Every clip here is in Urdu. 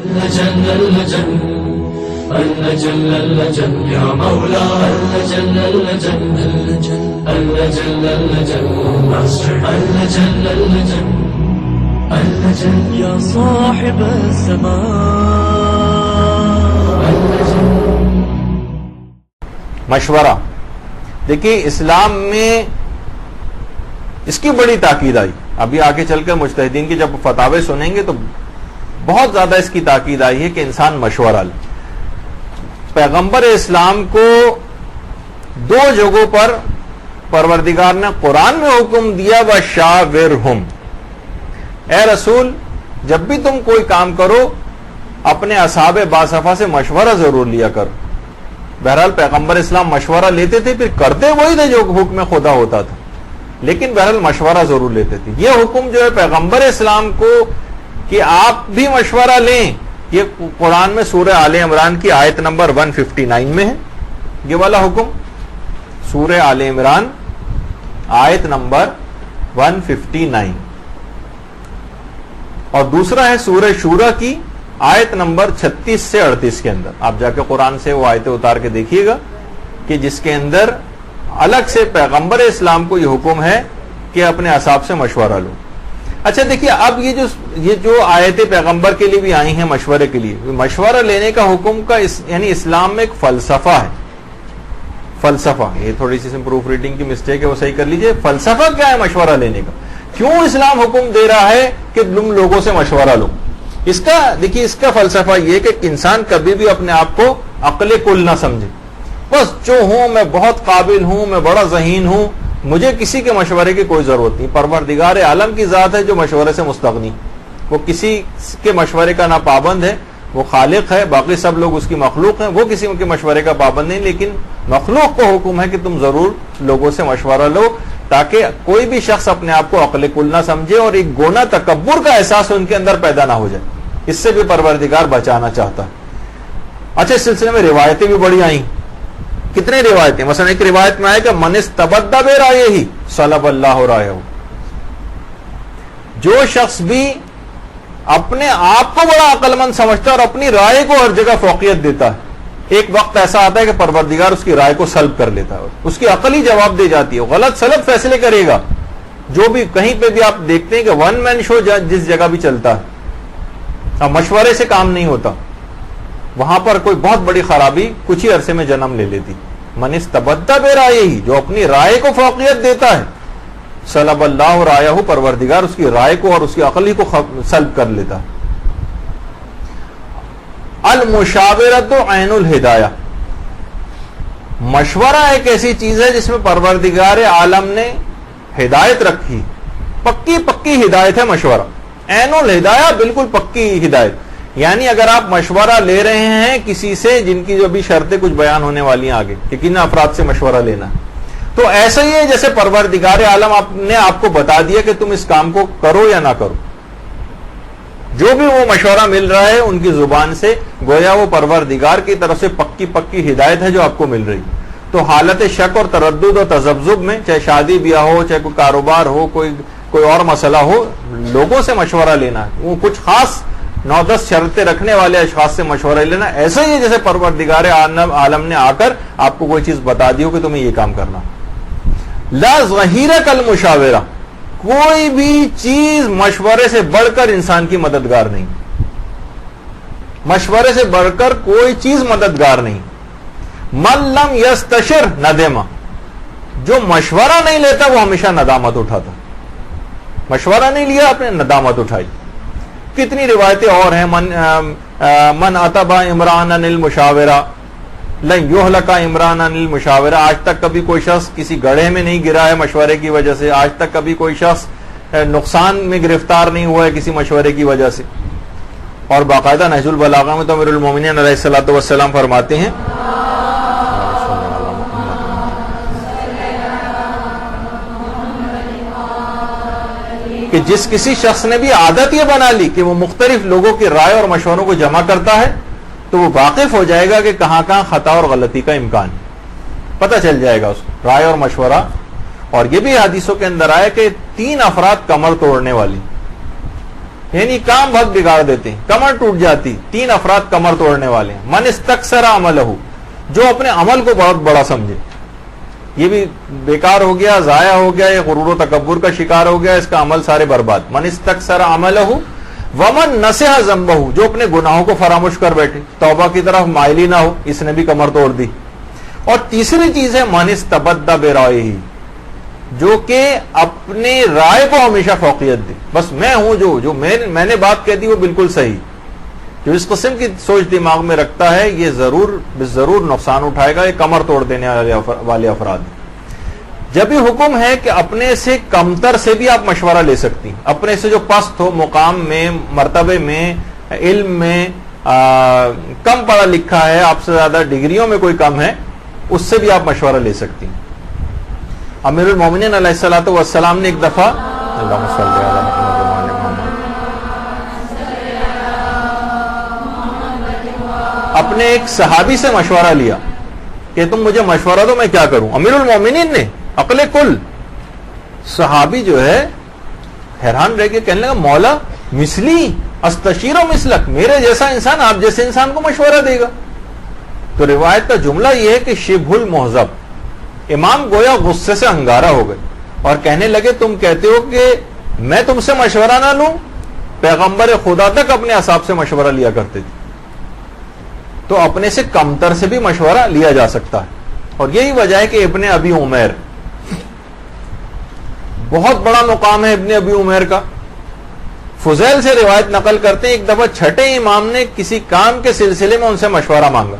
اللجن اللجن اللجن اللجن يا مولا اللجن اللجن اللجن اللجن اللجن اللجن اللجن يا صاحب الزمان. مشورہ دیکھیے اسلام میں اس کی بڑی تاکید آئی. ابھی آگے چل کر مجتہدین کی جب فتاوے سنیں گے تو بہت زیادہ اس کی تاکید آئی ہے کہ انسان مشورہ لے. پیغمبر اسلام کو دو جگہوں پر پروردگار نے قرآن میں حکم دیا وَشَاوِرْهُمْ، اے رسول جب بھی تم کوئی کام کرو اپنے اصحاب باصفا سے مشورہ ضرور لیا کر. بہرحال پیغمبر اسلام مشورہ لیتے تھے، پھر کرتے وہی تھے جو حکم خدا ہوتا تھا، لیکن بہرحال مشورہ ضرور لیتے تھے. یہ حکم جو ہے پیغمبر اسلام کو کہ آپ بھی مشورہ لیں، یہ قرآن میں سورہ آل عمران کی آیت نمبر 159 میں ہے. یہ والا حکم سورہ آل عمران آیت نمبر 159، اور دوسرا ہے سورہ شورا کی آیت نمبر 36 سے 38 کے اندر. آپ جا کے قرآن سے وہ آیتیں اتار کے دیکھیے گا کہ جس کے اندر الگ سے پیغمبر اسلام کو یہ حکم ہے کہ اپنے اصحاب سے مشورہ لو. اچھا دیکھیے اب یہ جو آیتیں پیغمبر کے لیے بھی آئی ہیں مشورے کے لیے، مشورہ لینے کا حکم کا یعنی اسلام میں ایک فلسفہ ہے. فلسفہ، یہ تھوڑی سی پروف ریڈنگ کی مسٹیک ہے وہ صحیح کر لیجئے. فلسفہ کیا ہے مشورہ لینے کا؟ کیوں اسلام حکم دے رہا ہے کہ تم لوگوں سے مشورہ لو؟ اس کا دیکھیے اس کا فلسفہ یہ کہ انسان کبھی بھی اپنے آپ کو عقل کل نہ سمجھے. بس جو ہوں میں بہت قابل ہوں، میں بڑا ذہین ہوں، مجھے کسی کے مشورے کی کوئی ضرورت نہیں. پروردگار عالم کی ذات ہے جو مشورے سے مستغنی، وہ کسی کے مشورے کا نہ پابند ہے، وہ خالق ہے، باقی سب لوگ اس کی مخلوق ہیں، وہ کسی کے مشورے کا پابند نہیں. لیکن مخلوق کو حکم ہے کہ تم ضرور لوگوں سے مشورہ لو تاکہ کوئی بھی شخص اپنے آپ کو عقل کل نہ سمجھے اور ایک گونا تکبر کا احساس ان کے اندر پیدا نہ ہو جائے. اس سے بھی پروردگار بچانا چاہتا ہے. اچھا اس سلسلے میں روایتیں بھی بڑی آئیں. کتنے روایتیں؟ مثلا ایک روایت میں آئے کہ من استبد برائیہ صلب اللہ رائہ، جو شخص بھی اپنے آپ کو بڑا عقل مند سمجھتا ہے اور اپنی رائے کو ہر جگہ فوقیت دیتا ہے، ایک وقت ایسا آتا ہے کہ پروردگار اس کی رائے کو سلب کر لیتا ہے، اس کی عقل ہی جواب دے جاتی ہے، غلط سلب فیصلے کرے گا. جو بھی کہیں پہ بھی آپ دیکھتے ہیں کہ ون مین شو جس جگہ بھی چلتا ہے، اب مشورے سے کام نہیں ہوتا، وہاں پر کوئی بہت بڑی خرابی کچھ ہی عرصے میں جنم لے لیتی. من استبد برائیہ، جو اپنی رائے کو فوقیت دیتا ہے، صلب اللہ رائہ، پروردگار اس کی رائے کو اور اس کی عقل ہی کو سلب کر لیتا. المشاورۃ عین الہدایہ، مشورہ ایک ایسی چیز ہے جس میں پروردگار عالم نے ہدایت رکھی، پکی پکی ہدایت ہے مشورہ. عین الہدایہ، بالکل پکی ہدایت. یعنی اگر آپ مشورہ لے رہے ہیں کسی سے جن کی جو بھی شرطیں کچھ بیان ہونے والی ہیں آگے کہ کن افراد سے مشورہ لینا، تو ایسا ہی ہے جیسے پروردگار عالم نے آپ کو بتا دیا کہ تم اس کام کو کرو یا نہ کرو. جو بھی وہ مشورہ مل رہا ہے ان کی زبان سے گویا وہ پروردگار کی طرف سے پکی پکی ہدایت ہے جو آپ کو مل رہی. تو حالت شک اور تردد اور تذبذب میں، چاہے شادی بیاہ ہو، چاہے کوئی کاروبار ہو، کوئی اور مسئلہ ہو، لوگوں سے مشورہ لینا، وہ کچھ خاص 9-10 شرطیں رکھنے والے اشخاص سے مشورہ لینا، ایسا ہی ہے جیسے پروردگار عالم نے آ کر آپ کو کوئی چیز بتا دی ہو کہ تمہیں یہ کام کرنا. لا ظہیر کالمشاورہ، کوئی بھی چیز مشورے سے بڑھ کر انسان کی مددگار نہیں. مشورے سے بڑھ کر کوئی چیز مددگار نہیں. من لم یستشر ندم، جو مشورہ نہیں لیتا وہ ہمیشہ ندامت اٹھاتا. مشورہ نہیں لیا آپ نے، ندامت اٹھائی. کتنی روایتیں اور ہیں. من اتبع عمران عن المشاورہ لن یہلک عمران عن المشاورہ، آج تک کبھی کوئی شخص کسی گڑھے میں نہیں گرا ہے مشورے کی وجہ سے، آج تک کبھی کوئی شخص نقصان میں گرفتار نہیں ہوا ہے کسی مشورے کی وجہ سے. اور باقاعدہ نہج البلاغہ میں تو امیر المومنین علیہ الصلوۃ والسلام فرماتے ہیں کہ جس کسی شخص نے بھی عادت یہ بنا لی کہ وہ مختلف لوگوں کی رائے اور مشوروں کو جمع کرتا ہے تو وہ واقف ہو جائے گا کہ کہاں کہاں خطا اور غلطی کا امکان ہے، پتہ چل جائے گا اس کو. رائے اور مشورہ. اور یہ بھی حدیثوں کے اندر آیا کہ 3 افراد کمر توڑنے والی، یعنی کام بہت بگاڑ دیتے ہیں، کمر ٹوٹ جاتی. 3 افراد کمر توڑنے والے ہیں. من استکثر عملہ، جو اپنے عمل کو بہت بڑا سمجھے، یہ بھی بیکار ہو گیا، ضائع ہو گیا، یہ غرور و تکبر کا شکار ہو گیا، اس کا عمل سارے برباد. من استکثر عملہ ومن نسیٰ ذنبہ، جو اپنے گناہوں کو فراموش کر بیٹھے، توبہ کی طرف مائل ہی نہ ہو، اس نے بھی کمر توڑ دی. اور تیسری چیز ہے من استبد برائہ، جو کہ اپنی رائے کو ہمیشہ فوقیت دے. بس میں ہوں، جو میں نے بات کہہ دی وہ بالکل صحیح. جو اس قسم کی سوچ دماغ میں رکھتا ہے یہ ضرور نقصان اٹھائے گا. یہ کمر توڑ دینے والے افراد. جب یہ حکم ہے کہ اپنے سے کمتر سے بھی آپ مشورہ لے سکتی ہیں، اپنے سے جو پست ہو مقام میں، مرتبے میں، علم میں کم پڑھا لکھا ہے، آپ سے زیادہ ڈگریوں میں کوئی کم ہے، اس سے بھی آپ مشورہ لے سکتی ہیں. امیر المومنین علیہ الصلوۃ والسلام نے ایک دفعہ اللہم صلی علی محمد اپنے ایک صحابی سے مشورہ لیا کہ تم مجھے مشورہ دو، میں کیا کروں. امیر المومنین نے عقل کل، صحابی جو ہے حیران رہ کے کہنے لگا مولا مثلی استشیر و مثلک، میرے جیسا انسان آپ جیسے انسان کو مشورہ دے گا. تو روایت کا جملہ یہ ہے کہ شبہ المحضب، امام گویا غصے سے انگارہ ہو گئے اور کہنے لگے تم کہتے ہو کہ میں تم سے مشورہ نہ لوں؟ پیغمبر خدا تک اپنے اصحاب سے مشورہ لیا کرتے تھے. تو اپنے سے کمتر سے بھی مشورہ لیا جا سکتا ہے. اور یہی وجہ ہے کہ ابن ابی عمیر، بہت بڑا مقام ہے ابن ابی عمیر کا. فضیل سے روایت نقل کرتے ہیں ایک دفعہ چھٹے امام نے کسی کام کے سلسلے میں ان سے مشورہ مانگا.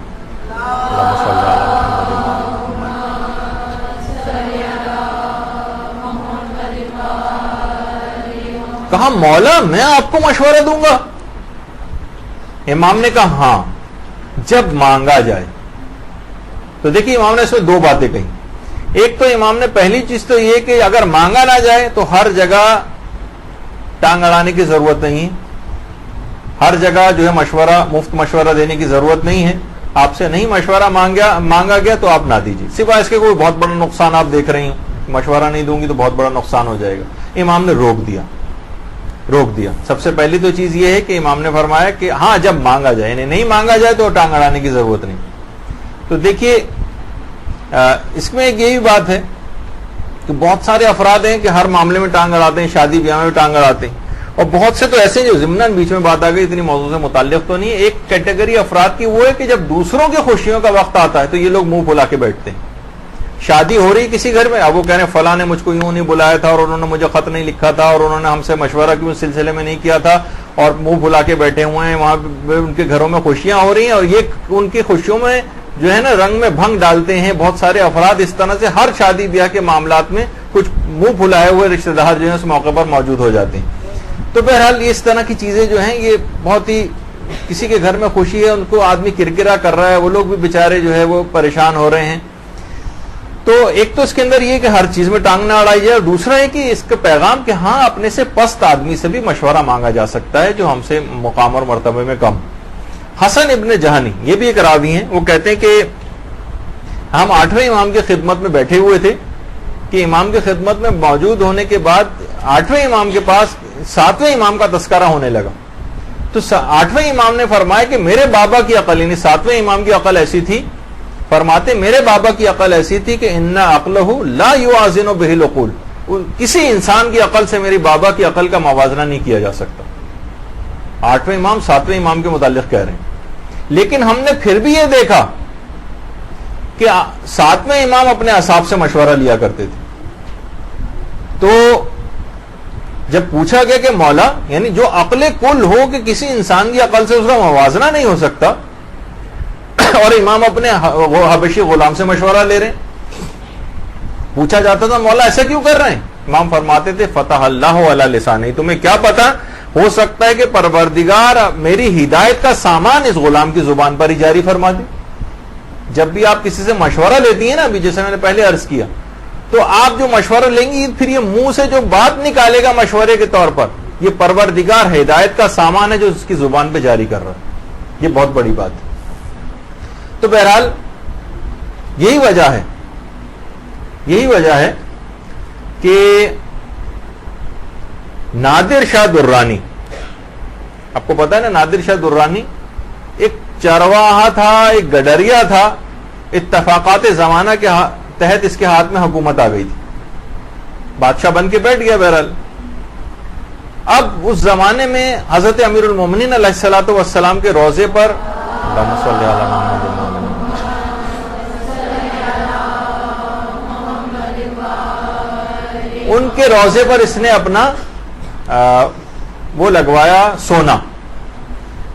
کہا مولا میں آپ کو مشورہ دوں گا؟ امام نے کہا ہاں جب مانگا جائے. تو دیکھیے امام نے اس میں 2 باتیں کہی. ایک تو امام نے پہلی چیز تو یہ کہ اگر مانگا نہ جائے تو ہر جگہ ٹانگ اڑانے کی ضرورت نہیں ہے، ہر جگہ جو ہے مشورہ مفت مشورہ دینے کی ضرورت نہیں ہے. آپ سے نہیں مشورہ مانگا گیا تو آپ نہ دیجیے، سوائے اس کے کوئی بہت بڑا نقصان آپ دیکھ رہی ہوں، مشورہ نہیں دوں گی تو بہت بڑا نقصان ہو جائے گا. امام نے روک دیا. سب سے پہلی تو چیز یہ ہے کہ امام نے فرمایا کہ ہاں جب مانگا جائے، یعنی نہیں مانگا جائے تو ٹانگ اڑانے کی ضرورت نہیں. تو دیکھیے اس میں ایک یہی بات ہے کہ بہت سارے افراد ہیں کہ ہر معاملے میں ٹانگ اڑاتے ہیں، شادی بیاہ میں ٹانگ اڑاتے ہیں، اور بہت سے تو ایسے ہیں جو ضمناً بیچ میں بات آ گئی، اتنی موضوع سے متعلق تو نہیں. ایک کیٹیگری افراد کی وہ ہے کہ جب دوسروں کی خوشیوں کا وقت آتا ہے تو یہ لوگ منہ پھلا کے بیٹھتے ہیں. شادی ہو رہی کسی گھر میں، اب وہ کہہ رہے ہیں فلاں نے مجھ کو یوں نہیں بلایا تھا، اور انہوں نے مجھے خط نہیں لکھا تھا، اور انہوں نے ہم سے مشورہ کیوں اس سلسلے میں نہیں کیا تھا، اور منہ پھلا کے بیٹھے ہوئے ہیں. وہاں ان کے گھروں میں خوشیاں ہو رہی ہیں اور یہ ان کی خوشیوں میں جو ہے نا رنگ میں بھنگ ڈالتے ہیں. بہت سارے افراد اس طرح سے ہر شادی بیاہ کے معاملات میں کچھ منہ پھلائے ہوئے رشتہ دار جو ہیں اس موقع پر موجود ہو جاتے ہیں. تو بہرحال اس طرح کی چیزیں جو ہیں یہ بہت ہی، کسی کے گھر میں خوشی ہے ان کو آدمی کرکرا کر رہا ہے، وہ لوگ بھی بیچارے جو ہے وہ پریشان ہو رہے ہیں. تو ایک تو اس کے اندر یہ کہ ہر چیز میں ٹانگ نہ اڑائی جائے، اور دوسرا ہے کہ اس کا پیغام کہ ہاں اپنے سے پست آدمی سے بھی مشورہ مانگا جا سکتا ہے جو ہم سے مقام اور مرتبے میں کم. حسن ابن جہانی یہ بھی ایک راوی ہیں، وہ کہتے ہیں کہ ہم 8ویں امام کی خدمت میں بیٹھے ہوئے تھے کہ امام کی خدمت میں موجود ہونے کے بعد 8ویں امام کے پاس 7ویں امام کا تذکرہ ہونے لگا. تو 8ویں امام نے فرمایا کہ میرے بابا کی عقل، یعنی 7ویں امام کی عقل ایسی تھی، فرماتے میرے بابا کی عقل ایسی تھی کہ ان عقلہ لا یوازن بہ العقول، کسی انسان کی عقل سے میری بابا کی عقل کا موازنہ نہیں کیا جا سکتا. 8ویں امام 7ویں امام کے متعلق کہہ رہے ہیں. لیکن ہم نے پھر بھی یہ دیکھا کہ 7ویں امام اپنے اصحاب سے مشورہ لیا کرتے تھے. تو جب پوچھا گیا کہ مولا، یعنی جو عقل کل ہو کہ کسی انسان کی عقل سے اس کا موازنہ نہیں ہو سکتا، اور امام اپنے حبشی غلام سے مشورہ لے رہے ہیں. پوچھا جاتا تھا مولا ایسا کیوں کر رہے ہیں؟ امام فرماتے تھے فتح اللہ علی لسانہ، تمہیں کیا پتا، ہو سکتا ہے کہ پروردگار میری ہدایت کا سامان اس غلام کی زبان پر ہی جاری فرما دے. جب بھی آپ کسی سے مشورہ لیتی ہیں نا، ابھی جیسے میں نے پہلے عرض کیا، تو آپ جو مشورہ لیں گی پھر یہ منہ سے جو بات نکالے گا مشورے کے طور پر، یہ پروردگار ہدایت کا سامان ہے جو اس کی زبان پہ جاری کر رہا ہے. یہ بہت بڑی بات ہے. تو بہرحال یہی وجہ ہے کہ نادر شاہ درانی آپ کو پتا ہے نا نادر شاہ درانی ایک چرواہا تھا, ایک گڈریا تھا, اتفاقات زمانہ کے تحت اس کے ہاتھ میں حکومت آ گئی تھی, بادشاہ بن کے بیٹھ گیا بہرحال. اب اس زمانے میں حضرت امیر المومنین علیہ الصلوۃ والسلام کے روضے پر اللہم صلی علی محمد ان کے روضے پر اس نے اپنا وہ لگوایا سونا.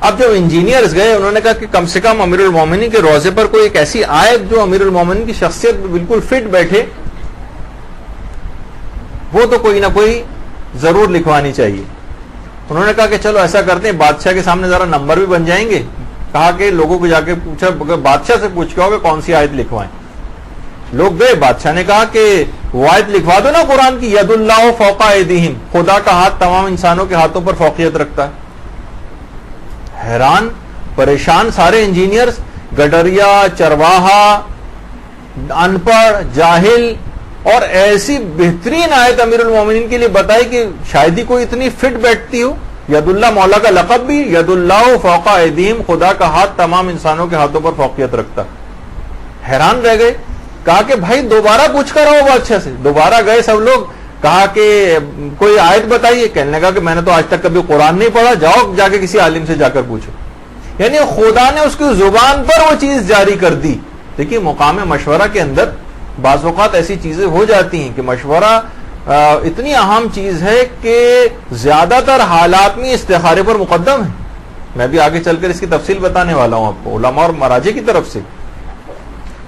اب جب انجینئرز گئے انہوں نے کہا کہ کم سے کم امیر المومنین کے روضے پر کوئی ایک ایسی آیت جو امیر المومنین کی شخصیت میں بالکل فٹ بیٹھے, وہ تو کوئی نہ کوئی ضرور لکھوانی چاہیے. انہوں نے کہا کہ چلو ایسا کرتے ہیں, بادشاہ کے سامنے ذرا نمبر بھی بن جائیں گے. کہا کہ لوگوں کو جا کے پوچھا, بادشاہ سے پوچھ کے کون سی آیت لکھوائیں. لوگ گئے, بادشاہ نے کہا کہ وہ آیت لکھوا دو نا قرآن کی, ید اللہ فوق ایدیہم, خدا کا ہاتھ تمام انسانوں کے ہاتھوں پر فوقیت رکھتا ہے. حیران پریشان سارے انجینئرز, گڈریا, چرواہا, ان پڑھ, جاہل, اور ایسی بہترین آیت امیر المومنین کے لیے بتائی کہ شاید ہی کوئی اتنی فٹ بیٹھتی ہو. ید اللہ مولا کا لقب بھی, ید اللہ فوق ایدیہم, خدا کا ہاتھ تمام انسانوں کے ہاتھوں پر فوقیت رکھتا. حیران رہ گئے. کہا کہ بھائی دوبارہ پوچھ کر آؤ بادشاہ سے. دوبارہ گئے سب لوگ, کہا کہ کوئی آیت بتائیے. کہنے لگا کہ میں نے تو آج تک کبھی قرآن نہیں پڑھا, جاؤ جا کے کسی عالم سے جا کر پوچھو. یعنی خدا نے اس کی زبان پر وہ چیز جاری کر دی. دیکھیے مقام مشورہ کے اندر بعض اوقات ایسی چیزیں ہو جاتی ہیں کہ مشورہ اتنی اہم چیز ہے کہ زیادہ تر حالات میں استخارے پر مقدم ہے. میں بھی آگے چل کر اس کی تفصیل بتانے والا ہوں آپ کو علماء اور مراجع کی طرف سے.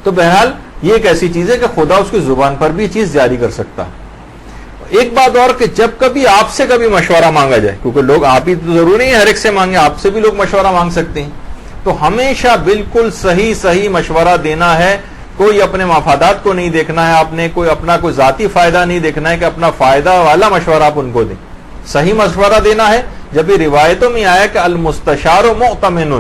تو بہرحال یہ ایک ایسی چیز ہے کہ خدا اس کی زبان پر بھی چیز جاری کر سکتا. ایک بات اور کہ جب کبھی آپ سے کبھی مشورہ مانگا جائے, کیونکہ لوگ آپ ہی تو ضروری نہیں ہر ایک سے مانگے, آپ سے بھی لوگ مشورہ مانگ سکتے ہیں, تو ہمیشہ بالکل صحیح مشورہ دینا ہے. کوئی اپنے مفادات کو نہیں دیکھنا ہے, آپ نے کوئی اپنا کوئی ذاتی فائدہ نہیں دیکھنا ہے کہ اپنا فائدہ والا مشورہ آپ ان کو دیں. صحیح مشورہ دینا ہے. جب یہ روایتوں میں آیا کہ المستشار مؤتمن,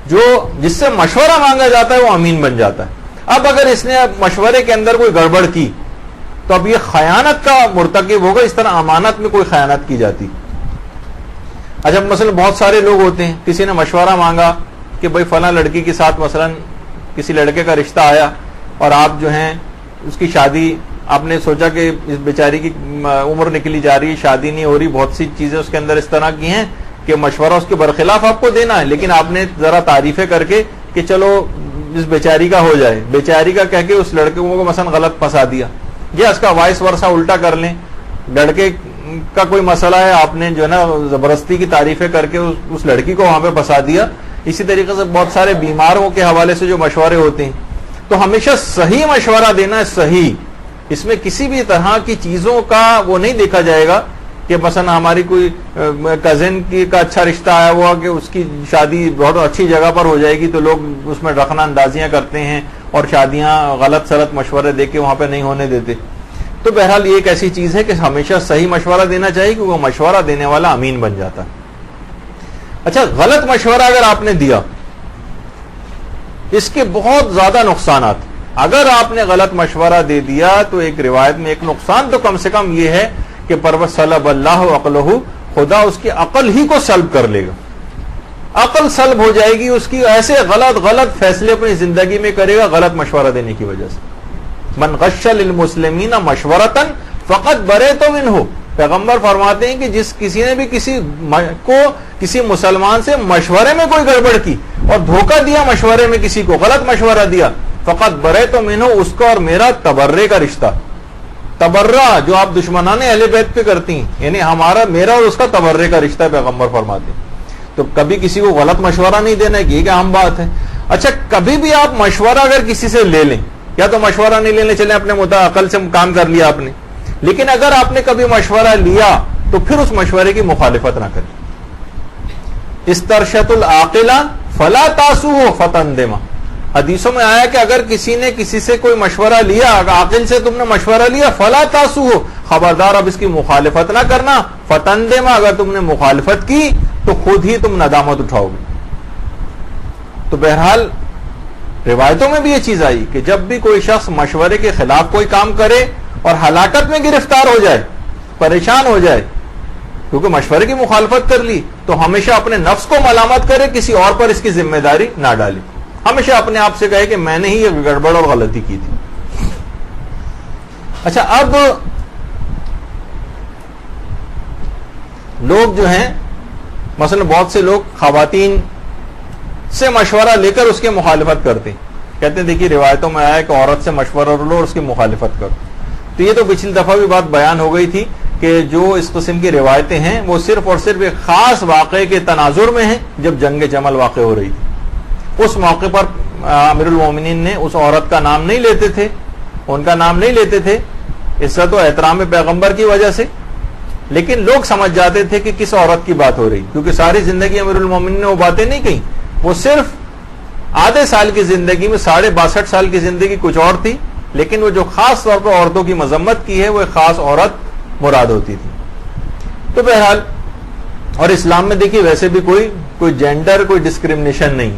جو جس سے مشورہ مانگا جاتا ہے وہ امین بن جاتا ہے. اب اگر اس نے مشورے کے اندر کوئی گڑبڑ کی تو اب یہ خیانت کا مرتکب ہوگا. اس طرح امانت میں کوئی خیانت کی جاتی. اچھا مثلا بہت سارے لوگ ہوتے ہیں, کسی نے مشورہ مانگا کہ بھائی فلاں لڑکی کے ساتھ مثلا کسی لڑکے کا رشتہ آیا اور آپ جو ہیں اس کی شادی, آپ نے سوچا کہ اس بیچاری کی عمر نکلی جا رہی ہے, شادی نہیں ہو رہی, بہت سی چیزیں اس کے اندر اس طرح کی ہیں کہ مشورہ اس کے برخلاف آپ کو دینا ہے, لیکن آپ نے ذرا تعریفیں کر کے کہ چلو اس بیچاری کا ہو جائے, بیچاری کا کہہ کے اس لڑکے کو مثلا غلط پھنسا دیا, یا اس کا وائس ورثہ الٹا کر لیں. لڑکے کا کوئی مسئلہ ہے, آپ نے جو ہے نا زبردستی کی تعریفیں کر کے اس لڑکی کو وہاں پہ پھنسا دیا. اسی طریقے سے بہت سارے بیماروں کے حوالے سے جو مشورے ہوتے ہیں, تو ہمیشہ صحیح مشورہ دینا ہے. صحیح, اس میں کسی بھی طرح کی چیزوں کا وہ نہیں دیکھا جائے گا کہ مثلا ہماری کوئی کزن کا اچھا رشتہ آیا ہوا کہ اس کی شادی بہت اچھی جگہ پر ہو جائے گی تو لوگ اس میں رخنہ اندازیاں کرتے ہیں اور شادیاں غلط سلط مشورے دے کے وہاں پہ نہیں ہونے دیتے. تو بہرحال یہ ایک ایسی چیز ہے کہ ہمیشہ صحیح مشورہ دینا چاہیے کیونکہ وہ مشورہ دینے والا امین بن جاتا ہے. اچھا غلط مشورہ اگر آپ نے دیا, اس کے بہت زیادہ نقصانات. اگر آپ نے غلط مشورہ دے دیا تو ایک روایت میں ایک نقصان تو کم سے کم یہ ہے کہ پرور سلب اللہ عقلہ, خدا اس کی عقل ہی کو سلب کر لے گا. عقل سلب ہو جائے گی اس کی, ایسے غلط فیصلے اپنی زندگی میں کرے گا غلط مشورہ دینے کی وجہ سے. من غش للمسلمین مشورۃ فقط بریت منہ, پیغمبر فرماتے ہیں کہ جس کسی نے بھی کسی مسلمان سے مشورے میں کوئی گڑبڑ کی اور دھوکہ دیا مشورے میں, کسی کو غلط مشورہ دیا, فقط بریت منہ, اس کا اور میرا تبرے کا رشتہ. تبرہ جو آپ دشمنان اہل بیت پہ کرتی ہیں, یعنی میرا اور اس کا تبرے کا رشتہ پیغمبر فرماتے ہیں. تو کبھی کسی کو غلط مشورہ نہیں دینا, یہ کہ اہم بات ہے. اچھا کبھی بھی آپ مشورہ اگر کسی سے لے لیں, یا تو مشورہ نہیں لینے چلیں, اپنے عقل سے کام کر لیا آپ نے, لیکن اگر آپ نے کبھی مشورہ لیا تو پھر اس مشورے کی مخالفت نہ کریں. استرشد العاقلہ فلا تاسوہ فتندما, حدیثوں میں آیا کہ اگر کسی نے کسی سے کوئی مشورہ لیا, عاقل سے تم نے مشورہ لیا, فلا تاسوہ, خبردار اب اس کی مخالفت نہ کرنا, فتندما, اگر تم نے مخالفت کی تو خود ہی تم ندامت اٹھاؤ گے. تو بہرحال روایتوں میں بھی یہ چیز آئی کہ جب بھی کوئی شخص مشورے کے خلاف کوئی کام کرے اور ہلاکت میں گرفتار ہو جائے, پریشان ہو جائے, کیونکہ مشورے کی مخالفت کر لی تو ہمیشہ اپنے نفس کو ملامت کرے, کسی اور پر اس کی ذمہ داری نہ ڈالے, ہمیشہ اپنے آپ سے کہے کہ میں نے ہی یہ گڑبڑ اور غلطی کی تھی. اچھا, اب لوگ جو ہیں مثلا بہت سے لوگ خواتین سے مشورہ لے کر اس کی مخالفت کرتے ہیں, کہتے ہیں دیکھیے روایتوں میں آیا کہ عورت سے مشورہ لو اور اس کی مخالفت کرو. تو یہ تو پچھلی دفعہ بھی بات بیان ہو گئی تھی کہ جو اس قسم کی روایتیں ہیں وہ صرف اور صرف ایک خاص واقعے کے تناظر میں ہیں جب جنگ جمل واقع ہو رہی تھی. اس موقع پر امیر المومنین نے اس عورت کا نام نہیں لیتے تھے, ان کا نام نہیں لیتے تھے عزت و احترام پیغمبر کی وجہ سے, لیکن لوگ سمجھ جاتے تھے کہ کس عورت کی بات ہو رہی, کیونکہ ساری زندگی امیر المومنین نے وہ باتیں نہیں کہیں, وہ صرف آدھے سال کی زندگی میں 62.5 سال کی زندگی کچھ اور تھی, لیکن وہ جو خاص طور پر عورتوں کی مذمت کی ہے وہ ایک خاص عورت مراد ہوتی تھی. تو بہرحال, اور اسلام میں دیکھیے ویسے بھی کوئی جینڈر, کوئی ڈسکریمنیشن نہیں,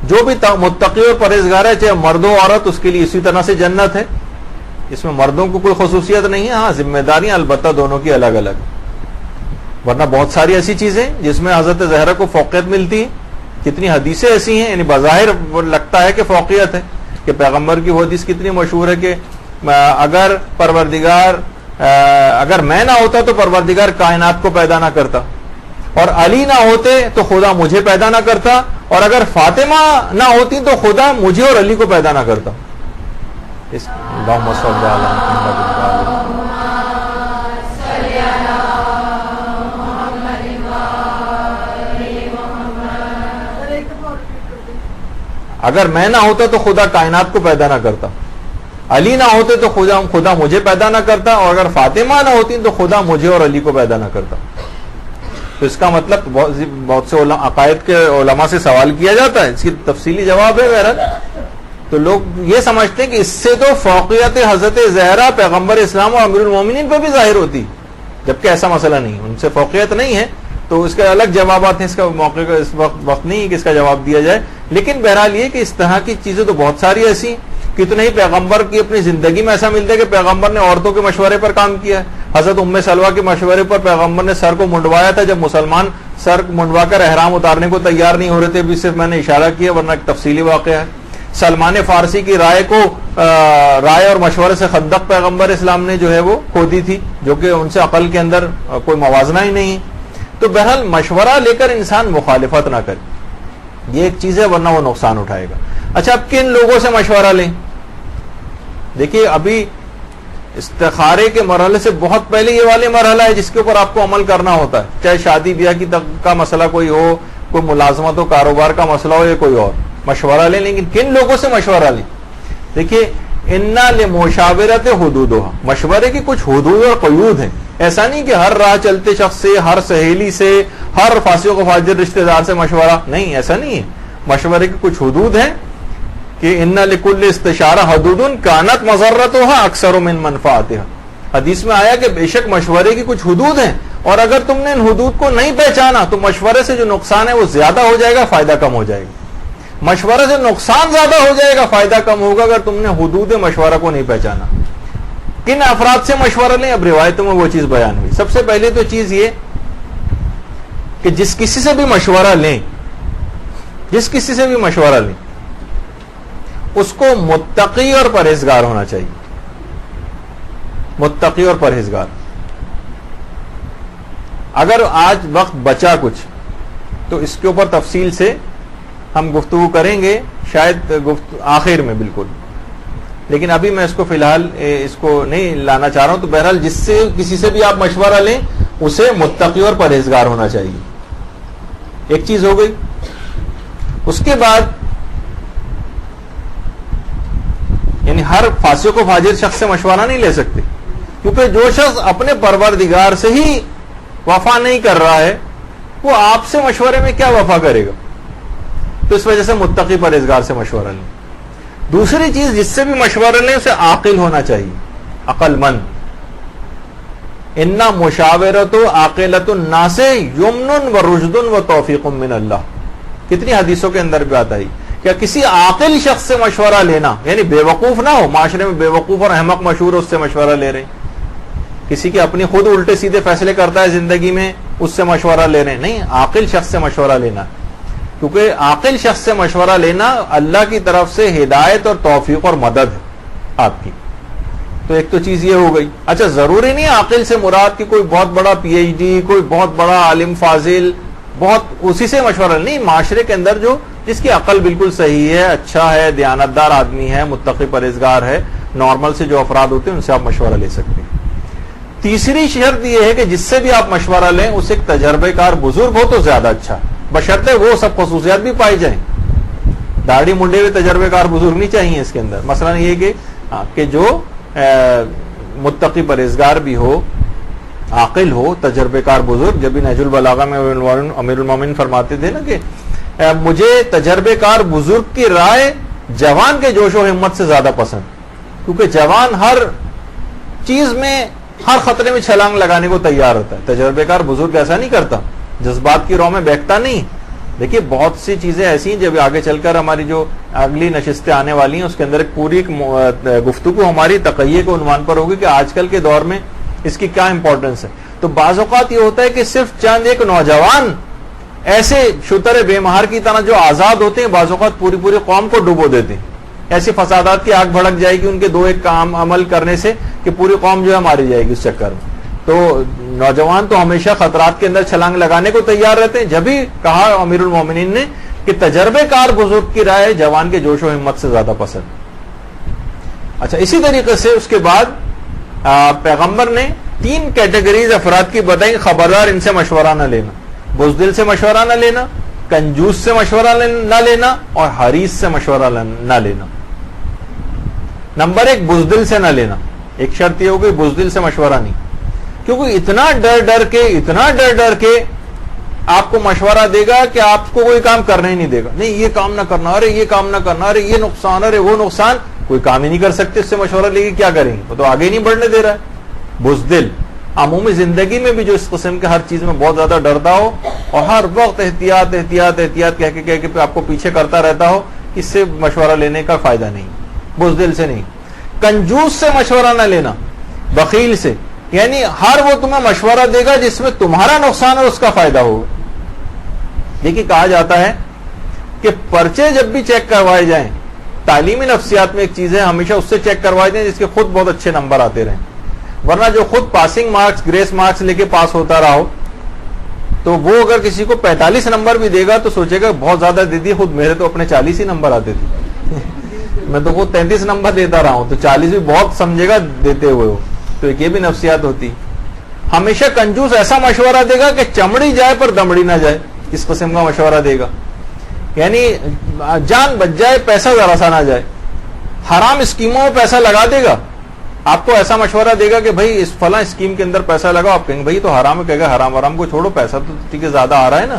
جو بھی متقی اور پرہیزگار ہے چاہے مرد و عورت اس کے لیے اسی طرح سے جنت ہے, اس میں مردوں کو کوئی خصوصیت نہیں ہے. ہاں ذمہ داریاں البتہ دونوں کی الگ الگ, ورنہ بہت ساری ایسی چیزیں جس میں حضرت زہرا کو فوقیت ملتی ہے, کتنی حدیثیں ایسی ہیں, یعنی بظاہر لگتا ہے کہ فوقیت ہے, کہ پیغمبر کی وہ حدیث کتنی مشہور ہے کہ اگر میں نہ ہوتا تو پروردگار کائنات کو پیدا نہ کرتا, اور علی نہ ہوتے تو خدا مجھے پیدا نہ کرتا, اور اگر فاطمہ نہ ہوتی تو خدا مجھے اور علی کو پیدا نہ کرتا. اگر میں نہ ہوتا تو خدا کائنات کو پیدا نہ کرتا, علی نہ ہوتے تو خدا مجھے پیدا نہ کرتا, اور اگر فاطمہ نہ ہوتی تو خدا مجھے اور علی کو پیدا نہ کرتا. تو اس کا مطلب بہت سے عقائد کے علماء سے سوال کیا جاتا ہے, اس کی تفصیلی جواب ہے بہرحال. تو لوگ یہ سمجھتے ہیں کہ اس سے تو فوقیت حضرت زہرا پیغمبر اسلام اور امیر المومنین پہ بھی ظاہر ہوتی, جبکہ ایسا مسئلہ نہیں, ان سے فوقیت نہیں ہے. تو اس کے الگ جوابات ہیں, اس کا موقع کا اس وقت نہیں ہے کہ اس کا جواب دیا جائے. لیکن بہرحال یہ کہ اس طرح کی چیزیں تو بہت ساری ایسی, کتنے ہی پیغمبر کی اپنی زندگی میں ایسا ملتا ہے کہ پیغمبر نے عورتوں کے مشورے پر کام کیا ہے. حضرت ام سلمہ کے مشورے پر پیغمبر نے سر کو منڈوایا تھا, جب مسلمان سر منڈوا کر احرام اتارنے کو تیار نہیں ہو رہے تھے, بھی صرف میں نے اشارہ کیا, ورنہ ایک تفصیلی واقعہ ہے. سلمان فارسی کی رائے اور مشورے سے خندق پیغمبر اسلام نے جو ہے وہ کھودی تھی, جو کہ ان سے عقل کے اندر کوئی موازنہ ہی نہیں. تو بہرحال مشورہ لے کر انسان مخالفت نہ کرے, یہ ایک چیز ہے, ورنہ وہ نقصان اٹھائے گا. اچھا, اب کن لوگوں سے مشورہ لیں؟ دیکھیے ابھی استخارے کے مرحلے سے بہت پہلے یہ والے مرحلہ ہے جس کے اوپر آپ کو عمل کرنا ہوتا ہے, چاہے شادی بیاہ کا مسئلہ کوئی ہو, کوئی ملازمت و کاروبار کا مسئلہ ہو یا کوئی اور, مشورہ لیں. لیکن کن لوگوں سے مشورہ لیں؟ دیکھیے, انا لمشاورت حدودھا, مشورے کی کچھ حدود اور قیود ہیں. ایسا نہیں کہ ہر راہ چلتے شخص سے, ہر سہیلی سے, ہر فاسق و فاجر رشتہ دار سے مشورہ نہیں, ایسا نہیں ہے. مشورے کی کچھ حدود ہیں کہ ان لکل استشارہ حدود کانت مضرتها اکثر من منفعتها. حدیث میں آیا کہ بے شک مشورے کی کچھ حدود ہیں, اور اگر تم نے ان حدود کو نہیں پہچانا تو مشورے سے جو نقصان ہے وہ زیادہ ہو جائے گا, فائدہ کم ہو جائے گا. مشورے سے نقصان زیادہ ہو جائے گا, فائدہ کم ہوگا اگر تم نے حدود مشورہ کو نہیں پہچانا. کن افراد سے مشورہ لیں؟ اب روایتوں میں وہ چیز بیان ہوئی. سب سے پہلے تو چیز یہ کہ جس کسی سے بھی مشورہ لیں, اس کو متقی اور پرہیزگار ہونا چاہیے. متقی اور پرہیزگار. اگر آج وقت بچا کچھ تو اس کے اوپر تفصیل سے ہم گفتگو کریں گے, شاید آخر میں بالکل, لیکن ابھی میں اس کو فی الحال اس کو نہیں لانا چاہ رہا ہوں. تو بہرحال جس سے کسی سے بھی آپ مشورہ لیں اسے متقی اور پرہیزگار ہونا چاہیے. ایک چیز ہو گئی. اس کے بعد یعنی ہر فاسق و فاجر شخص سے مشورہ نہیں لے سکتے, کیونکہ جو شخص اپنے پروردگار سے ہی وفا نہیں کر رہا ہے وہ آپ سے مشورے میں کیا وفا کرے گا. تو اس وجہ سے متقی پرہیزگار سے مشورہ لیں. دوسری چیز, جس سے بھی مشورہ لیں اسے عاقل ہونا چاہیے, عقل مند. انا مشاورت عاقلۃ الناس یمن و رشد و توفیق من اللہ. کتنی حدیثوں کے اندر بھی آتا ہے کہ کسی عاقل شخص سے مشورہ لینا, یعنی بے وقوف نہ ہو, معاشرے میں بے وقوف اور احمق مشہور اس سے مشورہ لے رہے, کسی کے اپنی خود الٹے سیدھے فیصلے کرتا ہے زندگی میں, اس سے مشورہ لے رہے ہیں, نہیں, عاقل شخص سے مشورہ لینا, کیونکہ عاقل شخص سے مشورہ لینا اللہ کی طرف سے ہدایت اور توفیق اور مدد ہے آپ کی. تو ایک تو چیز یہ ہو گئی. اچھا, ضروری نہیں عاقل سے مراد کہ کوئی بہت بڑا پی ایچ ڈی, کوئی بہت بڑا عالم فاضل, بہت اسی سے مشورہ نہیں. معاشرے کے اندر جو جس کی عقل بالکل صحیح ہے, اچھا ہے, دیانتدار آدمی ہے, متقی پرہیزگار ہے, نارمل سے جو افراد ہوتے ہیں ان سے آپ مشورہ لے سکتے ہیں. تیسری شرط یہ ہے کہ جس سے بھی آپ مشورہ لیں اس ایک تجربہ کار بزرگ ہو تو زیادہ اچھا, بشرطے وہ سب خصوصیات بھی پائی جائیں. داڑھی منڈے ہوئے تجربہ کار بزرگ نہیں چاہیے اس کے اندر. مثلا یہ کہ جو متقی پرہیزگار بھی ہو, عاقل ہو, تجربہ کار بزرگ. جب بھی نہج البلاغہ میں امیر المومنین فرماتے تھے نا کہ مجھے تجربہ کار بزرگ کی رائے جوان کے جوش و ہمت سے زیادہ پسند, کیونکہ جوان ہر چیز میں, ہر خطرے میں چھلانگ لگانے کو تیار ہوتا ہے. تجربہ کار بزرگ ایسا نہیں کرتا, جذبات کی رو میں بہکتا نہیں. دیکھیے بہت سی چیزیں ایسی ہیں جب آگے چل کر ہماری جو اگلی نشستیں آنے والی ہیں اس کے اندر ایک پوری گفتگو ہماری تقیہ کے عنوان پر ہوگی کہ آج کل کے دور میں اس کی کیا امپورٹنس ہے. تو بعض اوقات یہ ہوتا ہے کہ صرف چند ایک نوجوان ایسے شتر بے مہار کی طرح جو آزاد ہوتے ہیں, بعض اوقات پوری پوری قوم کو ڈبو دیتے ہیں. ایسی فسادات کی آگ بھڑک جائے گی ان کے دو ایک کام عمل کرنے سے کہ پوری قوم جو ہے ماری جائے گی اس چکر میں. تو نوجوان تو ہمیشہ خطرات کے اندر چھلانگ لگانے کو تیار رہتے ہیں. جب ہی کہا امیر المومنین نے کہ تجربے کار بزرگ کی رائے جوان کے جوش و ہمت سے زیادہ پسند. اچھا, اسی طریقے سے اس کے بعد پیغمبر نے 3 کیٹیگریز افراد کی بتائیں, خبردار ان سے مشورہ نہ لینا. بزدل سے مشورہ نہ لینا, کنجوس سے مشورہ نہ لینا, اور حریص سے مشورہ نہ لینا. نمبر 1, بزدل سے نہ لینا. ایک شرط یہ ہوگی بزدل سے مشورہ نہیں, کیونکہ اتنا ڈر کے آپ کو مشورہ دے گا کہ آپ کو کوئی کام کرنا ہی نہیں دے گا. نہیں, یہ کام نہ کرنا, ارے یہ کام نہ کرنا, ارے یہ نقصان, ارے وہ نقصان, کوئی کام ہی نہیں کر سکتے. اس سے مشورہ لے کے کیا کریں گے, وہ تو آگے ہی نہیں بڑھنے دے رہا ہے. بزدل عمومی زندگی میں بھی جو اس قسم کے ہر چیز میں بہت زیادہ ڈرتا ہو اور ہر وقت احتیاط احتیاط احتیاط کہہ کے آپ کو پیچھے کرتا رہتا ہو, اس سے مشورہ لینے کا فائدہ نہیں. بزدل سے نہیں. کنجوس سے مشورہ نہ لینا, بخیل سے, یعنی ہر وہ تمہیں مشورہ دے گا جس میں تمہارا نقصان اور اس کا فائدہ ہوگا. دیکھیے کہا جاتا ہے کہ پرچے جب بھی چیک کروائے جائیں, تعلیمی نفسیات میں ایک چیز ہے, ہمیشہ اس سے چیک کروائے جائیں جس کے خود بہت اچھے نمبر آتے رہیں. ورنہ جو خود پاسنگ مارکس, گریس مارکس لے کے پاس ہوتا رہا ہو, تو وہ اگر کسی کو 45 نمبر بھی دے گا تو سوچے گا بہت زیادہ دے دی, خود میرے تو اپنے 40 ہی نمبر آتے تھے, میں تو خود 33 نمبر دیتا رہا ہوں, تو 40 بھی بہت سمجھے گا دیتے ہوئے ہو. تو ایک یہ بھی نفسیات ہوتی. ہمیشہ کنجوس ایسا مشورہ دے گا کہ چمڑی جائے پر دمڑی نہ جائے, اس قسم کا مشورہ دے گا, یعنی جان بچ جائے پیسہ ذرا سا نہ جائے. حرام اسکیموں میں پیسہ لگا دے گا, آپ کو ایسا مشورہ دے گا کہ بھائی اس فلاں اسکیم کے اندر پیسہ لگاؤ, آپ کہیں گے بھائی تو حرام ہے, کہے گا حرام کو چھوڑو, پیسہ تو ٹھیک ہے زیادہ آ رہا ہے نا.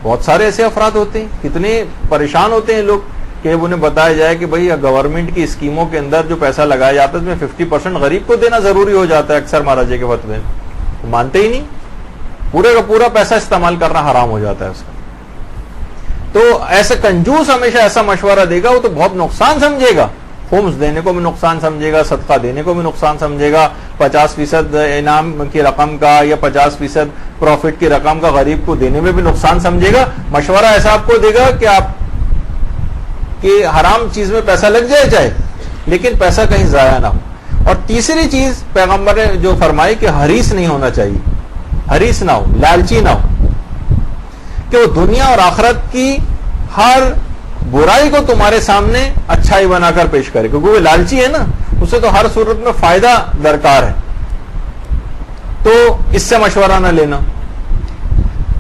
بہت سارے ایسے افراد ہوتے ہیں, کتنے پریشان ہوتے ہیں لوگ کہ انہیں بتایا جائے کہ بھائی گورنمنٹ کی اسکیموں کے اندر جو پیسہ لگایا جاتا ہے اس میں 50% غریب کو دینا ضروری ہو جاتا ہے اکثر مہاراجے کے فتوے میں. مانتے ہی نہیں, پورے کا پورا پیسہ استعمال کرنا حرام ہو جاتا ہے اس کا. تو ایسے کنجوس ہمیشہ ایسا مشورہ دے گا, وہ تو بہت نقصان سمجھے گا, خمس دینے کو بھی نقصان سمجھے گا, صدقہ دینے کو بھی نقصان سمجھے گا, 50% انعام کی رقم کا یا 50% پروفٹ کی رقم کا غریب کو دینے میں بھی نقصان سمجھے گا. مشورہ ایسا آپ کو دے گا کہ آپ کہ حرام چیز میں پیسہ لگ جائے چاہے, لیکن پیسہ کہیں ضائع نہ ہو. اور تیسری چیز پیغمبر نے جو فرمائی کہ حریص نہیں ہونا چاہیے, حریص نہ ہو, لالچی نہ ہو, کہ وہ دنیا اور آخرت کی ہر برائی کو تمہارے سامنے اچھائی بنا کر پیش کرے, کیونکہ وہ لالچی ہے نا, اسے تو ہر صورت میں فائدہ درکار ہے. تو اس سے مشورہ نہ لینا.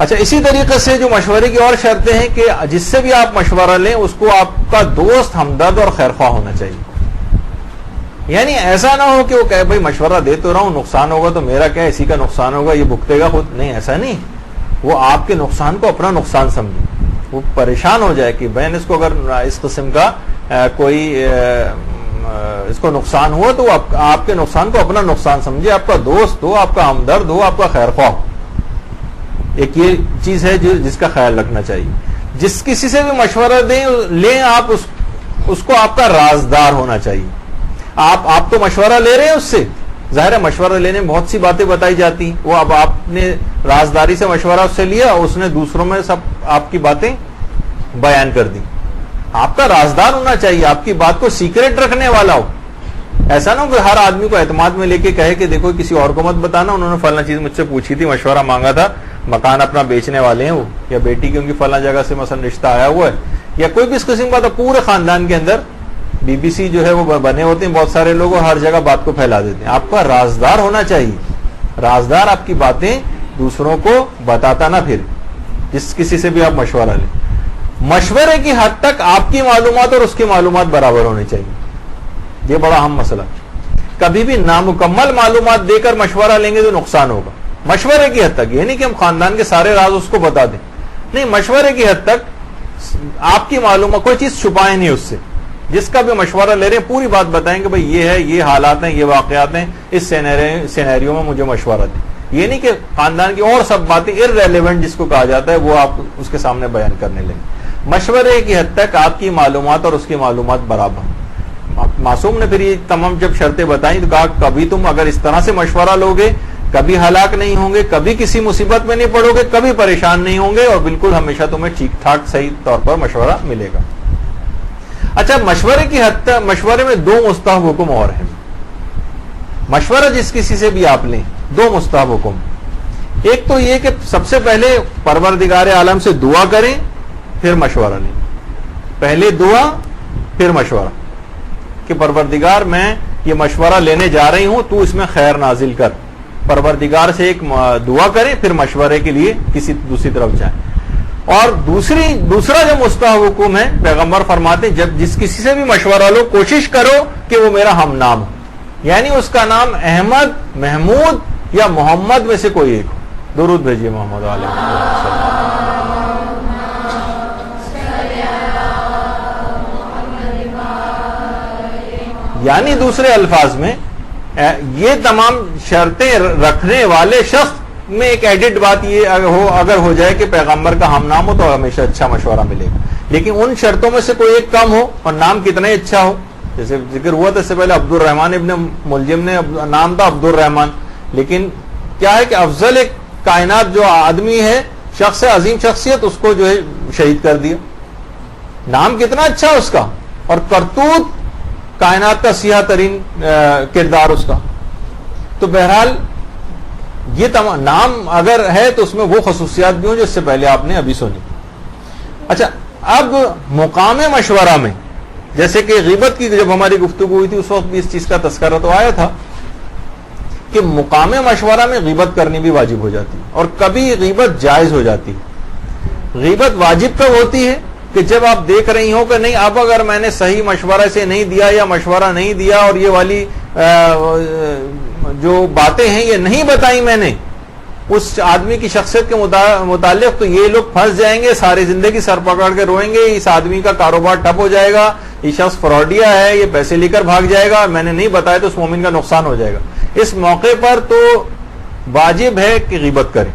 اچھا, اسی طریقے سے جو مشورے کی اور شرطیں ہیں کہ جس سے بھی آپ مشورہ لیں اس کو آپ کا دوست, ہمدرد اور خیرخواہ ہونا چاہیے. یعنی ایسا نہ ہو کہ وہ کہے بھائی مشورہ دے تو رہا ہوں, نقصان ہوگا تو میرا کیا, اسی کا نقصان ہوگا, یہ بھگتے گا خود. نہیں, ایسا نہیں. وہ آپ کے نقصان کو اپنا نقصان سمجھے, وہ پریشان ہو جائے کہ بہن اس کو اگر اس قسم کا کوئی اس کو نقصان ہوا تو آپ کے نقصان کو اپنا نقصان سمجھے, آپ کا دوست ہو, آپ کا ہمدرد ہو, آپ کا خیرخواہ ہو. ایک یہ چیز ہے جس کا خیال رکھنا چاہیے. جس کسی سے بھی مشورہ لیں آپ اس کو آپ کا رازدار ہونا چاہیے. آپ تو مشورہ لے رہے ہیں اس سے, ظاہر ہے مشورہ لینے میں بہت سی باتیں بتائی جاتی ہیں، وہ اب آپ نے رازداری سے مشورہ اس سے لیا اور اس نے دوسروں میں سب آپ کی باتیں بیان کر دی. آپ کا رازدار ہونا چاہیے، آپ کی بات کو سیکریٹ رکھنے والا ہو. ایسا نہ ہو کہ ہر آدمی کو اعتماد میں لے کے کہے کہ دیکھو کسی اور کو مت بتانا، انہوں نے فلاں چیز مجھ سے پوچھی تھی، مشورہ مانگا تھا، مکان اپنا بیچنے والے ہیں وہ، یا بیٹی کی ان کی فلاں جگہ سے مثلا رشتہ آیا ہوا ہے، یا کوئی بھی اس قسم کا. تو پورے خاندان کے اندر بی بی سی جو ہے وہ بنے ہوتے ہیں بہت سارے لوگ، ہر جگہ بات کو پھیلا دیتے ہیں. آپ کا رازدار ہونا چاہیے، رازدار آپ کی باتیں دوسروں کو بتاتا نہ پھر، جس کسی سے بھی آپ مشورہ لیں. مشورے کی حد تک آپ کی معلومات اور اس کی معلومات برابر ہونی چاہیے. یہ بڑا اہم مسئلہ. کبھی بھی نامکمل معلومات دے کر مشورہ لیں گے تو نقصان ہوگا. مشورے کی حد تک، یہ نہیں کہ ہم خاندان کے سارے راز اس کو بتا دیں، نہیں، مشورے کی حد تک آپ کی معلومات، کوئی چیز چھپائیں نہیں اس سے. جس کا بھی مشورہ لے رہے ہیں پوری بات بتائیں کہ بھئی یہ ہے، یہ حالات ہیں، یہ واقعات ہیں، اس سینیریو میں مجھے مشورہ دیں. یہ نہیں کہ خاندان کی اور سب باتیں ارریلیونٹ جس کو کہا جاتا ہے وہ آپ اس کے سامنے بیان کرنے لیں. مشورے کی حد تک آپ کی معلومات اور اس کی معلومات برابر. معصوم نے پھر یہ تمام جب شرطیں بتائیں تو کہا کبھی تم اگر اس طرح سے مشورہ لوگے کبھی ہلاک نہیں ہوں گے، کبھی کسی مصیبت میں نہیں پڑو گے، کبھی پریشان نہیں ہوں گے، اور بالکل ہمیشہ تمہیں ٹھیک ٹھاک صحیح طور پر مشورہ ملے گا. اچھا، مشورے کی حد تک، مشورے میں دو مستحب حکم اور ہیں. مشورہ جس کسی سے بھی آپ لیں، دو مستحب حکم. ایک تو یہ کہ سب سے پہلے پروردگار عالم سے دعا کریں پھر مشورہ لیں. پہلے دعا پھر مشورہ کہ پروردگار میں یہ مشورہ لینے جا رہی ہوں، تو اس میں خیر نازل کر. پروردگار سے ایک دعا کریں پھر مشورے کے لیے کسی دوسری طرف جائیں. اور دوسرا جو مستحب حکم ہے، پیغمبر فرماتے ہیں جب جس کسی سے بھی مشورہ لو کوشش کرو کہ وہ میرا ہم نام ہو، یعنی اس کا نام احمد، محمود یا محمد میں سے کوئی ایک ہو. درود بھیجیے محمد علیہ وسلم. یعنی دوسرے الفاظ میں یہ تمام شرطیں رکھنے والے شخص میں ایک ایڈٹ بات یہ اگر ہو جائے کہ پیغمبر کا ہم نام ہو تو ہمیشہ اچھا مشورہ ملے گا. لیکن ان شرطوں میں سے کوئی ایک کم ہو اور نام کتنا ہی اچھا ہو. جیسے ذکر ہوا تھا اس سے پہلے عبد الرحمن ابن ملجم نے نام تھا عبد الرحمن، لیکن کیا ہے کہ افضل ایک کائنات جو آدمی ہے، شخص عظیم شخصیت، اس کو جو ہے شہید کر دیا. نام کتنا اچھا اس کا، اور کرتوت کائنات کا سیاہ ترین کردار اس کا. تو بہرحال یہ نام اگر ہے تو اس میں وہ خصوصیات بھی ہوں جو اس سے پہلے آپ نے ابھی سنی. اچھا، اب مقام مشورہ میں جیسے کہ غیبت کی جب ہماری گفتگو ہوئی تھی اس وقت بھی اس چیز کا تذکرہ تو آیا تھا کہ مقام مشورہ میں غیبت کرنی بھی واجب ہو جاتی ہے، اور کبھی غیبت جائز ہو جاتی ہے. غیبت واجب کب ہوتی ہے کہ جب آپ دیکھ رہی ہو کہ نہیں، اب اگر میں نے صحیح مشورہ سے نہیں دیا یا مشورہ نہیں دیا اور یہ والی جو باتیں ہیں یہ نہیں بتائی میں نے اس آدمی کی شخصیت کے متعلق، تو یہ لوگ پھنس جائیں گے، ساری زندگی سر پکڑ کے روئیں گے، اس آدمی کا کاروبار ٹھپ ہو جائے گا، یہ شخص فراڈیا ہے، یہ پیسے لے کر بھاگ جائے گا، میں نے نہیں بتایا تو اس مومن کا نقصان ہو جائے گا. اس موقع پر تو واجب ہے کہ غیبت کریں.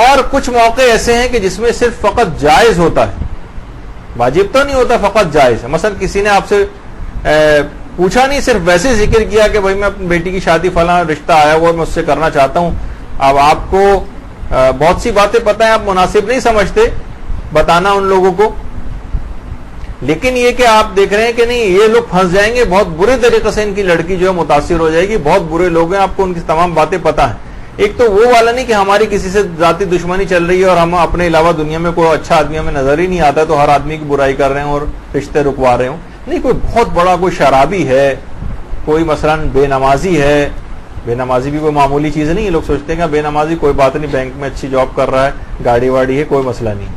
اور کچھ موقع ایسے ہیں کہ جس میں صرف فقط جائز ہوتا ہے، واجب تو نہیں ہوتا، فقط جائز ہے. مثلا کسی نے آپ سے پوچھا نہیں، صرف ویسے ذکر کیا کہ بھائی میں اپنی بیٹی کی شادی فلاں رشتہ آیا ہوا میں اس سے کرنا چاہتا ہوں. اب آپ کو بہت سی باتیں پتہ ہیں، آپ مناسب نہیں سمجھتے بتانا ان لوگوں کو، لیکن یہ کہ آپ دیکھ رہے ہیں کہ نہیں یہ لوگ پھنس جائیں گے، بہت برے طریقے سے ان کی لڑکی جو ہے متاثر ہو جائے گی، بہت برے لوگ ہیں، آپ کو ان کی تمام باتیں پتہ ہیں. ایک تو وہ والا نہیں کہ ہماری کسی سے ذاتی دشمنی چل رہی ہے اور ہم اپنے علاوہ دنیا میں کوئی اچھا آدمی ہمیں نظر ہی نہیں آتا تو ہر آدمی کی برائی کر رہے ہیں اور رشتے رکوا رہے ہوں. نہیں، کوئی بہت بڑا کوئی شرابی ہے، کوئی مثلا بے نمازی ہے. بے نمازی بھی کوئی معمولی چیز نہیں ہے. لوگ سوچتے ہیں کہ بے نمازی کوئی بات نہیں، بینک میں اچھی جاب کر رہا ہے، گاڑی واڑی ہے، کوئی مسئلہ نہیں.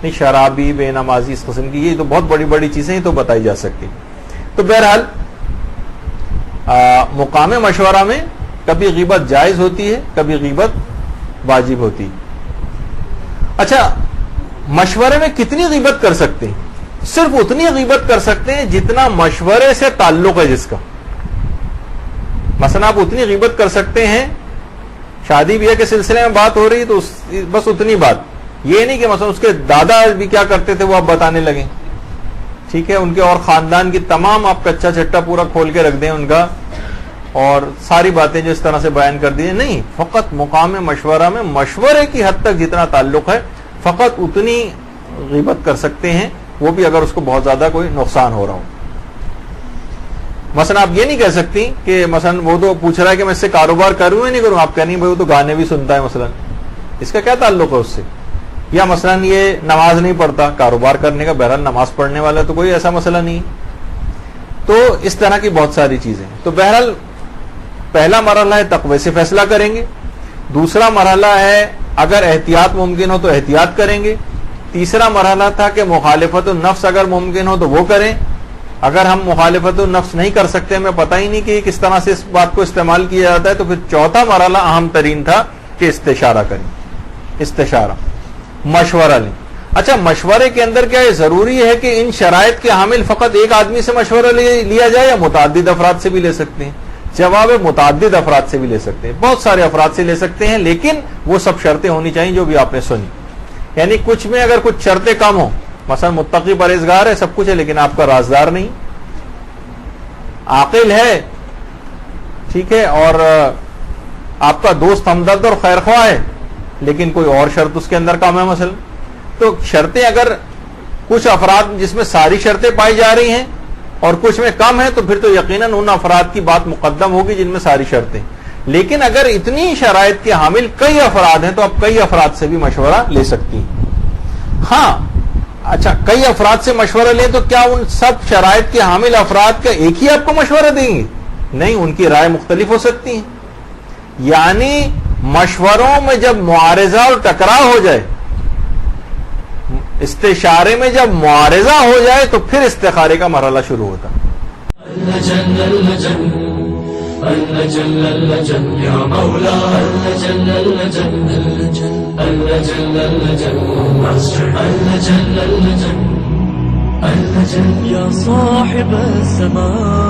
نہیں، شرابی، بے نمازی، اس قسم کی یہ تو بہت بڑی بڑی چیزیں ہیں تو بتائی جا سکتی. تو بہرحال مقام مشورہ میں کبھی غیبت جائز ہوتی ہے، کبھی غیبت واجب ہوتی. اچھا، مشورے میں کتنی غیبت کر سکتے ہیں؟ صرف اتنی غیبت کر سکتے ہیں جتنا مشورے سے تعلق ہے جس کا. مثلا آپ اتنی غیبت کر سکتے ہیں، شادی بیاہ کے سلسلے میں بات ہو رہی تو بس اتنی بات. یہ نہیں کہ مثلا اس کے دادا بھی کیا کرتے تھے وہ آپ بتانے لگیں، ٹھیک ہے، ان کے اور خاندان کی تمام آپ کچا چٹا پورا کھول کے رکھ دیں ان کا، اور ساری باتیں جو اس طرح سے بیان کر دی ہیں، نہیں، فقط مقام مشورہ میں مشورے کی حد تک جتنا تعلق ہے فقط اتنی غیبت کر سکتے ہیں، وہ بھی اگر اس کو بہت زیادہ کوئی نقصان ہو رہا ہو۔ مثلا آپ یہ نہیں کہہ سکتی کہ مثلا وہ تو پوچھ رہا ہے کہ میں اس سے کاروبار کروں یا نہیں کروں، آپ کہنی بھائی وہ تو گانے بھی سنتا ہے، مثلا اس کا کیا تعلق ہے اس سے؟ یا مثلا یہ نماز نہیں پڑھتا، کاروبار کرنے کا، بہرحال نماز پڑھنے والا تو کوئی ایسا مسئلہ نہیں۔ تو اس طرح کی بہت ساری چیزیں ہیں۔ تو بہرحال پہلا مرحلہ ہے تقوی سے فیصلہ کریں گے، دوسرا مرحلہ ہے اگر احتیاط ممکن ہو تو احتیاط کریں گے، تیسرا مرحلہ تھا کہ مخالفت النفس اگر ممکن ہو تو وہ کریں، اگر ہم مخالفت النفس نہیں کر سکتے، ہمیں پتہ ہی نہیں کہ کس طرح سے اس بات کو استعمال کیا جاتا ہے، تو پھر چوتھا مرحلہ اہم ترین تھا کہ استشارہ کریں، استشارہ، مشورہ لیں۔ اچھا، مشورے کے اندر کیا یہ ضروری ہے کہ ان شرائط کے حامل فقط ایک آدمی سے مشورہ لیا جائے یا متعدد افراد سے بھی لے سکتے ہیں؟ جواب ہے متعدد افراد سے بھی لے سکتے ہیں، بہت سارے افراد سے لے سکتے ہیں، لیکن وہ سب شرطیں ہونی چاہیے جو بھی آپ نے سنی۔ یعنی کچھ میں اگر کچھ شرطیں کم ہوں، مثلا متقی پرہیزگار ہے، سب کچھ ہے، لیکن آپ کا رازدار نہیں، عاقل ہے، ٹھیک ہے، اور آپ کا دوست ہمدرد اور خیرخواہ ہے، لیکن کوئی اور شرط اس کے اندر کم ہے مثلا، تو شرطیں اگر کچھ افراد جس میں ساری شرطیں پائی جا رہی ہیں اور کچھ میں کم ہے تو پھر تو یقیناً ان افراد کی بات مقدم ہوگی جن میں ساری شرطیں۔ لیکن اگر اتنی شرائط کے حامل کئی افراد ہیں تو آپ کئی افراد سے بھی مشورہ لے سکتی ہیں۔ ہاں، اچھا، کئی افراد سے مشورہ لیں تو کیا ان سب شرائط کے حامل افراد کا ایک ہی آپ کو مشورہ دیں گے؟ نہیں، ان کی رائے مختلف ہو سکتی ہیں۔ یعنی مشوروں میں جب معارضہ اور ٹکراؤ ہو جائے، استشارے میں جب معارضہ ہو جائے تو پھر استخارے کا مرحلہ شروع ہوتا۔ اللجن اللجن اللجن اللجن یا مولا اللجن اللجن اللجن اللجن ماسٹر اللجن اللجن اللجن يا صاحب السماء